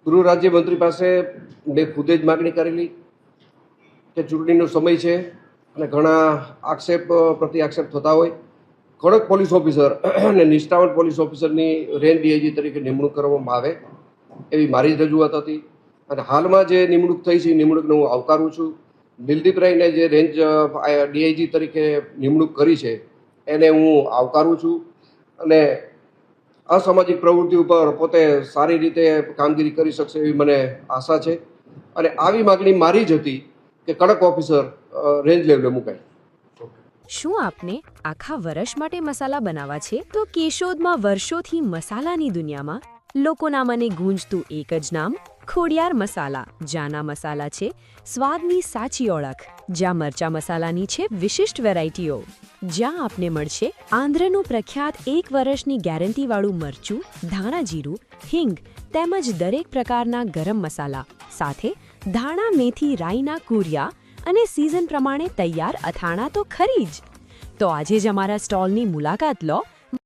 ગૃહ રાજ્યમંત્રી પાસે મેં ખુદે જ માગણી કરેલી કે ચૂંટણીનો સમય છે અને ઘણા આક્ષેપ પ્રતિ આક્ષેપ થતા હોય. કડક પોલીસ ઓફિસર અને નિષ્ઠાવાન પોલીસ ઓફિસરની રેન્જ ડીઆઈજી તરીકે નિમણૂક કરવામાં આવે એવી મારી જ રજૂઆત હતી. અને હાલમાં જે નિમણૂક થઈ છે એ નિમણૂકને હું આવકારું છું. દિલદીપ રાયને જે રેન્જ ડીઆઈજી તરીકે નિમણૂક કરી છે એને હું આવકારું છું અને અસામાજિક પ્રવૃત્તિ ઉપર પોતે સારી રીતે કામગીરી કરી શકશે એવી મને આશા છે. અને આવી માગણી મારી જ હતી કે કડક ઓફિસર રેન્જ લેવલે મુકાય. શું આપને આખા વર્ષ માટે મસાલા બનાવવા છે? તો કેશોદમાં વર્ષોથી મસાલાની દુનિયામાં લોકોના મને ગૂંજતું એક જ નામ ખોડિયાર મસાલા. જ્યાંના મસાલા છે સ્વાદની સાચી ઓળખ, જ્યાં મરચા મસાલાની છે વિશિષ્ટ વેરાયટીઓ, જ્યાં આપને મળશે આંધ્રનું પ્રખ્યાત 1 વર્ષની ગેરંટીવાળું મરચું, ધાણા જીરું, હિંગ તેમજ દરેક પ્રકારના ગરમ મસાલા, સાથે ધાણા મેથી રાઈના કુરિયા અને સિઝન પ્રમાણે તૈયાર અથાણા તો ખરી જ. તો આજે જ અમારા સ્ટોલની મુલાકાત લો